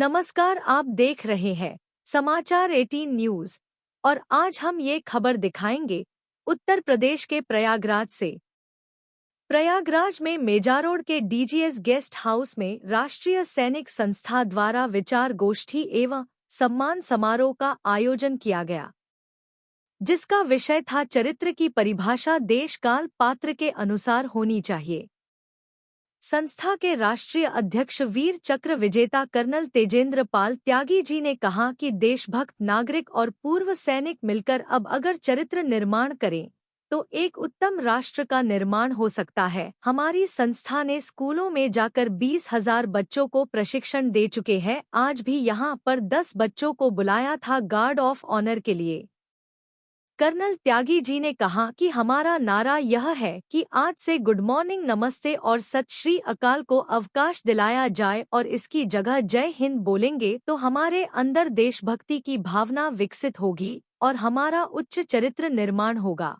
नमस्कार, आप देख रहे हैं समाचार 18 न्यूज और आज हम ये खबर दिखाएंगे उत्तर प्रदेश के प्रयागराज से। प्रयागराज में मेजारोड के डीजीएस गेस्ट हाउस में राष्ट्रीय सैनिक संस्था द्वारा विचार गोष्ठी एवं सम्मान समारोह का आयोजन किया गया, जिसका विषय था चरित्र की परिभाषा देश काल पात्र के अनुसार होनी चाहिए। संस्था के राष्ट्रीय अध्यक्ष वीर चक्र विजेता कर्नल तेजेंद्र पाल त्यागी जी ने कहा कि देशभक्त नागरिक और पूर्व सैनिक मिलकर अब अगर चरित्र निर्माण करें तो एक उत्तम राष्ट्र का निर्माण हो सकता है। हमारी संस्था ने स्कूलों में जाकर 20,000 बच्चों को प्रशिक्षण दे चुके हैं। आज भी यहां पर 10 बच्चों को बुलाया था गार्ड ऑफ ऑनर के लिए। कर्नल त्यागी जी ने कहा कि हमारा नारा यह है कि आज से गुड मॉर्निंग, नमस्ते और सत श्री अकाल को अवकाश दिलाया जाए और इसकी जगह जय हिंद बोलेंगे तो हमारे अंदर देशभक्ति की भावना विकसित होगी और हमारा उच्च चरित्र निर्माण होगा।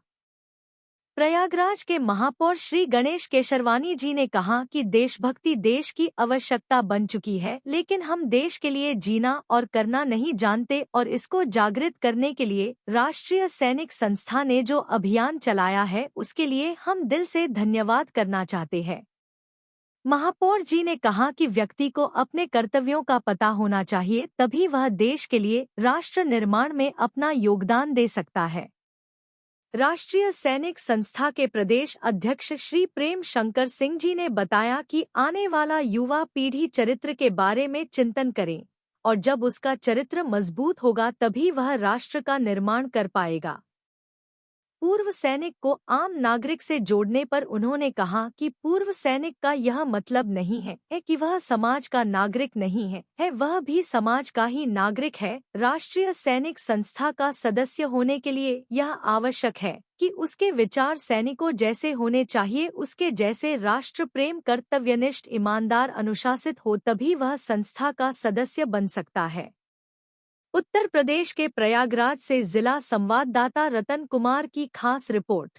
प्रयागराज के महापौर श्री गणेश केशरवानी जी ने कहा कि देशभक्ति देश की आवश्यकता बन चुकी है, लेकिन हम देश के लिए जीना और करना नहीं जानते और इसको जागृत करने के लिए राष्ट्रीय सैनिक संस्था ने जो अभियान चलाया है उसके लिए हम दिल से धन्यवाद करना चाहते हैं। महापौर जी ने कहा कि व्यक्ति को अपने कर्तव्यों का पता होना चाहिए, तभी वह देश के लिए राष्ट्र निर्माण में अपना योगदान दे सकता है। राष्ट्रीय सैनिक संस्था के प्रदेश अध्यक्ष श्री प्रेम शंकर सिंह जी ने बताया कि आने वाला युवा पीढ़ी चरित्र के बारे में चिंतन करे और जब उसका चरित्र मजबूत होगा तभी वह राष्ट्र का निर्माण कर पाएगा। पूर्व सैनिक को आम नागरिक से जोड़ने पर उन्होंने कहा कि पूर्व सैनिक का यह मतलब नहीं है कि वह समाज का नागरिक नहीं है, वह भी समाज का ही नागरिक है। राष्ट्रीय सैनिक संस्था का सदस्य होने के लिए यह आवश्यक है कि उसके विचार सैनिकों जैसे होने चाहिए, उसके जैसे राष्ट्र प्रेम, कर्तव्यनिष्ठ, ईमानदार, अनुशासित हो, तभी वह संस्था का सदस्य बन सकता है। उत्तर प्रदेश के प्रयागराज से जिला संवाददाता रतन कुमार की खास रिपोर्ट।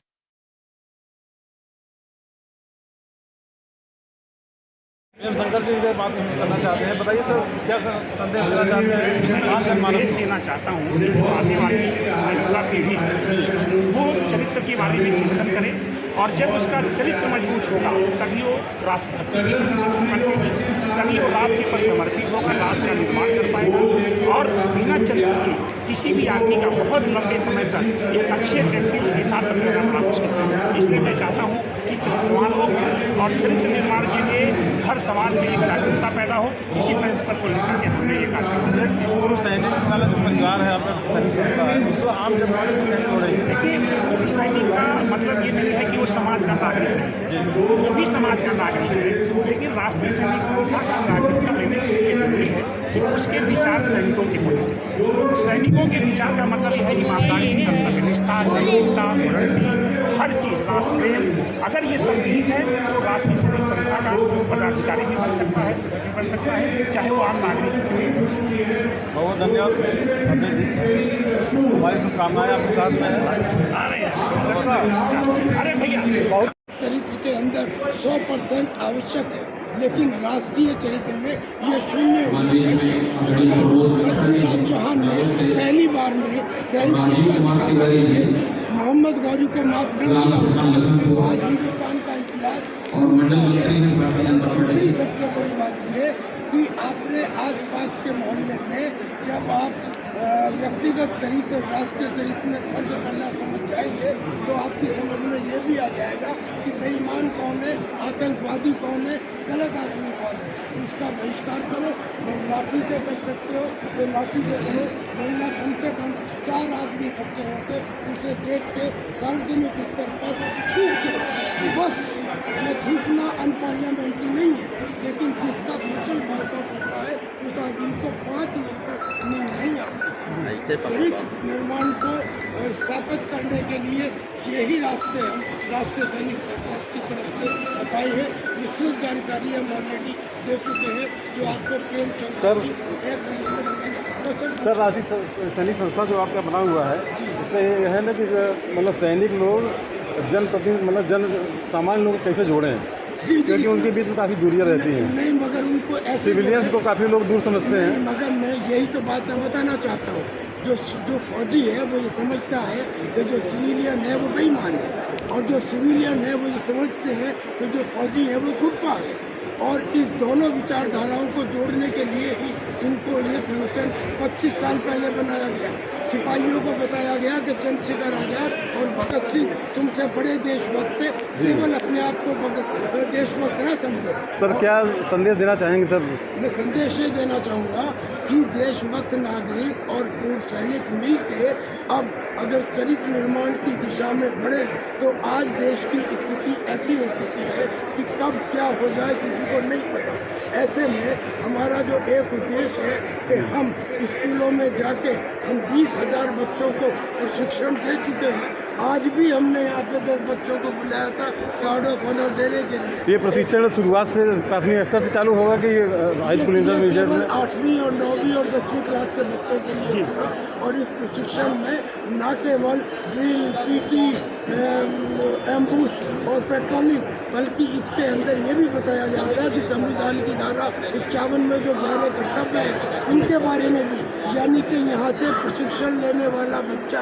शंकर जी से बात करना चाहते हैं, बताइए सर, क्या संदेश देना चाहते हैं? संदेश देना चाहता हूँ आने वाली युवा पीढ़ी वो चरित्र के बारे में चिंतन करे और जब उसका चरित्र मजबूत होगा तभी वो राष्ट्र तभी वो राष्ट्र के पर समर्पित होकर राष्ट्र का निर्माण कर पाएगा और बिना चरित्र के किसी भी आदमी का बहुत लंबे समय तक एक अच्छे व्यक्ति के साथ रहना मुश्किल है। इसलिए मैं चाहता हूँ कि चरित्रवान हो और चरित्र निर्माण के लिए हर समाज में एक जागरूकता पैदा हो। इसी प्रिंसिपल को लेकर के हमने ये कार्य। पूर्व सैनिक वाला जो परिवार है, आपका सैनिक संस्था है, उसको आम जनता को कैसे जोड़ेंगे? देखिए, पूर्व सैनिक का मतलब ये नहीं है कि वो समाज का नागरिक है, वो भी समाज का नागरिक है, लेकिन राष्ट्रीय सैनिक संस्था का नागरिकता लेने के लिए जरूरी है कि उसके विचार सैनिकों के होने चाहिए। सैनिकों के विचार का मतलब यह है ईमानदारी, कर्तव्यनिष्ठा, नैतिकता, हर चीज़, राष्ट्र प्रेम। अगर ये सब ठीक है तो राष्ट्रीय सैनिक संस्था का पदाधिकारी भी बन सकता है, सदस्य बन सकता है, चाहे वो आम नागरिक हो। बहुत धन्यवाद पंडित जी, हमारी शुभकामनाएं आपके साथ में है। अरे भैया, चरित्र के अंदर 100% आवश्यक है, लेकिन राष्ट्रीय चरित्र में यह शून्य होना चाहिए। पृथ्वीराज चौहान ने पहली बार में सहनशीलता दिखाकर मोहम्मद गौरी को माफ नहीं किया होता, आज हिंदुस्तान का इतिहास। दूसरी सबसे बड़ी बात यह कि आपने आसपास के मोहल्ले में जब आप व्यक्तिगत चरित्र राष्ट्रीय चरित्र में फर्क करना समझ जाएंगे तो आपकी समझ में ये भी आ जाएगा कि बेईमान कौन है, आतंकवादी कौन है, गलत आदमी कौन है। उसका बहिष्कार करो। लाठी से कर सकते हो तो लाठी से करो, वरना कम से कम 4 आदमी इकट्ठे होकर उसे देख के सार्वजनिक स्तर पर थूक दो। बस ये थूकना अनपार्लियामेंट्री नहीं है, लेकिन जिसका सोशल बॉयकॉट होता है उस आदमी को 5 मिनट तक नींद नहीं आती। चरित्र निर्माण को स्थापित करने के लिए यही रास्ते हम राष्ट्रीय सैनिक संस्था की तरफ से बताए हैं। विस्तृत जानकारी हम ऑलरेडी दे चुके हैं, जो आपको प्रेम सर सर राष्ट्रीय सैनिक संस्था जो आपका बना हुआ है, इसमें यह है ना कि मतलब सैनिक लोग जनप्रतिनिधि, मतलब जन सामान्य लोग कैसे जोड़ें? जी। क्योंकि उनके बीच में काफ़ी दूरियां रहती हैं। नहीं, मगर उनको ऐसे सिविलियंस को काफ़ी लोग दूर समझते नहीं, हैं। मगर मैं यही तो बात मैं बताना चाहता हूँ। जो फौजी है वो ये समझता है कि जो सिविलियन है वो बेईमान है, और जो सिविलियन है वो ये समझते हैं कि जो फौजी है वो गुप्पा है। और इस दोनों विचारधाराओं को जोड़ने के लिए ही इनको ये संगठन 25 साल पहले बनाया गया। सिपाहियों को बताया गया कि चंद्रशेखर आजाद और भगत सिंह तुमसे बड़े देशभक्त थे, केवल अपने आप को देशभक्त न समझो। सर क्या संदेश देना चाहेंगे सर? मैं संदेश ये देना चाहूँगा कि देशभक्त नागरिक और पूर्व सैनिक मिलके अब अगर चरित्र निर्माण की दिशा में बढ़े तो आज देश की स्थिति ऐसी हो चुकी है कि कब क्या हो जाए किसी को नहीं पता। ऐसे में हमारा जो एक उद्देश्य है कि हम स्कूलों में जाके हम 20,000 बच्चों को प्रशिक्षण दे चुके हैं। आज भी हमने यहाँ पे 10 बच्चों को बुलाया था गार्ड ऑफ ऑनर देने के लिए। ये प्रशिक्षण शुरुआत से प्राथमिक स्तर से चालू होगा कि हाई स्कूल इंटरमीडिएट में? 8वीं और 9वीं और 10वीं क्लास के बच्चों के लिए होगा। और इस प्रशिक्षण में न केवल ड्रिल, पीटी, एम्बुश और पेट्रोलिंग, बल्कि इसके अंदर ये भी बताया जाएगा कि संविधान की धारा 51 में जो 11 कर्तव्य हैं उनके बारे में भी, यानी कि यहाँ से प्रशिक्षण लेने वाला बच्चा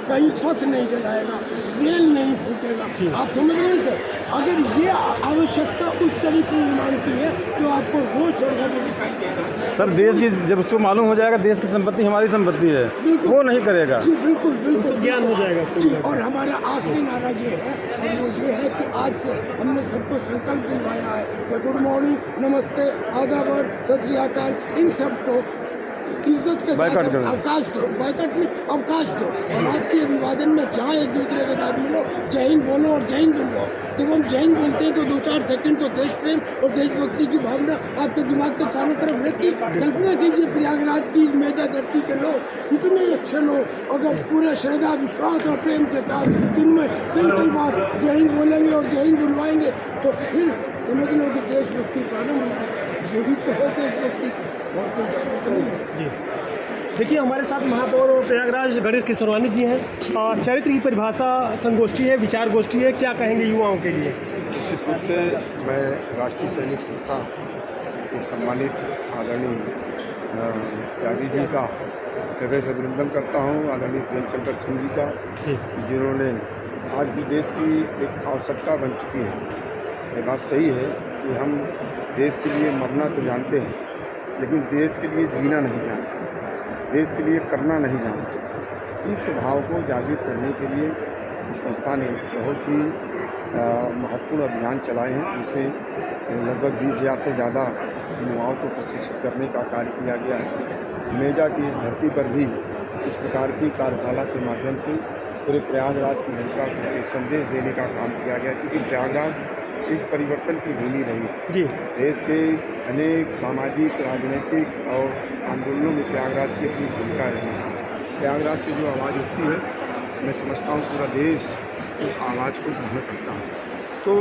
कहीं बस नहीं चलाएगा, रेल नहीं फूकेगा। आप समझ रहे हैं सर? अगर ये आवश्यकता उस चरित्र निर्माण की है तो आपको रोज सड़कों में दिखाई देगा। सर देश की जब उसको मालूम हो जाएगा देश की संपत्ति हमारी संपत्ति है, वो नहीं करेगा। जी बिल्कुल बिल्कुल ज्ञान हो जाएगा जी। और हमारा आखिरी नारा ये है, और वो ये है कि आज से हमने सबको संकल्प दिलवाया है कि गुड मॉर्निंग, नमस्ते, आदाब, सत श्री अकाल, इन सबको इज्जत के साथ अवकाश दो, बाइकआउट में अवकाश दो। और आज के अभिवादन में जहाँ एक दूसरे के साथ मिलो, जय हिंद बोलो और जय हिंद बोलो। जब हम जय हिंद बोलते हैं तो 2-4 सेकंड तो देश प्रेम और देशभक्ति की भावना आपके दिमाग के चारों तरफ रहती। कल्पना कीजिए प्रयागराज की मेजा धरती के लोग, इतने अच्छे लोग, अगर पूरे श्रद्धा, विश्वास और प्रेम के साथ दिन में कई बार जय हिंद बोलेंगे और जय हिंद बुलवाएंगे तो फिर समझ लो कि देशभक्ति प्रारंभ होगी। यही तो है देशभक्ति और कोई जादू तो नहीं है। जी। देखिए हमारे साथ महापौर प्रयागराज गणेश किशोरवानी जी हैं। चरित्र की परिभाषा संगोष्ठी है, विचार गोष्ठी है, क्या कहेंगे युवाओं के लिए? निश्चित रूप से मैं राष्ट्रीय सैनिक संस्था के सम्मानित आदरणीय त्यागी जी का हृदय से अभिनंदन करता हूँ, आदरणीय प्रेमशंकर सिंह जी का, जिन्होंने आज जो देश की एक आवश्यकता बन चुकी है। ये बात सही है कि हम देश के लिए मरना तो जानते हैं लेकिन देश के लिए जीना नहीं जानते, देश के लिए करना नहीं जानते। इस भाव को जागृत करने के लिए इस संस्था ने बहुत ही महत्वपूर्ण अभियान चलाए हैं, जिसमें लगभग 20,000 से ज़्यादा युवाओं को प्रशिक्षित करने का कार्य किया गया है। मेजा की इस धरती पर भी इस प्रकार की कार्यशाला के माध्यम से पूरे प्रयागराज की जनता को एक संदेश देने का काम किया गया, क्योंकि प्रयागराज एक परिवर्तन की भूमि रही है। जी। देश के अनेक सामाजिक, राजनीतिक और आंदोलनों में प्रयागराज की अपनी भूमिका रही है। प्रयागराज से जो आवाज़ उठती है, मैं समझता हूँ पूरा देश उस आवाज़ को ग्रहण करता है। तो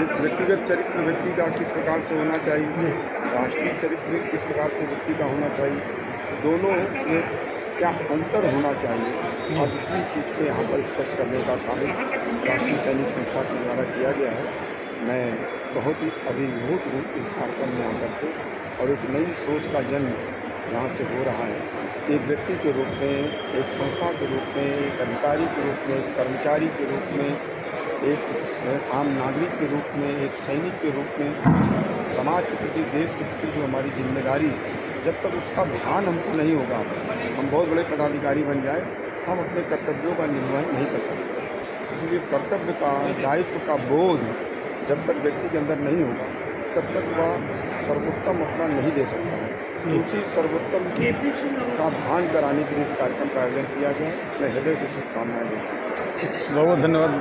एक व्यक्तिगत चरित्र व्यक्ति का किस प्रकार से होना चाहिए, राष्ट्रीय चरित्र किस प्रकार से व्यक्ति का होना चाहिए, दोनों में क्या अंतर होना चाहिए, और दूसरी चीज़ को यहाँ पर स्पष्ट करने का कार्य राष्ट्रीय सैनिक संस्था के द्वारा किया गया है। मैं बहुत ही अभिभूत हूँ इस कार्यक्रम में आकर के, और एक नई सोच का जन्म यहाँ से हो रहा है। एक व्यक्ति के रूप में, एक संस्था के रूप में, एक अधिकारी के रूप में, एक कर्मचारी के रूप में, एक आम नागरिक के रूप में, एक सैनिक के रूप में, समाज के प्रति, देश के प्रति जो हमारी जिम्मेदारी है, जब तक उसका भान हमको नहीं होगा, हम बहुत बड़े पदाधिकारी बन जाए, हम अपने कर्तव्यों का निर्वहन नहीं कर सकते। इसलिए कर्तव्य का, दायित्व का बोध जब तक व्यक्ति के अंदर नहीं होगा, तब तक वह सर्वोत्तम अपना नहीं दे सकता है। तो उसी सर्वोत्तम का भान कराने के लिए इस कार्यक्रम का आयोजन किया गया है। मैं हृदय से शुभकामनाएं देता हूँ। बहुत बहुत धन्यवाद।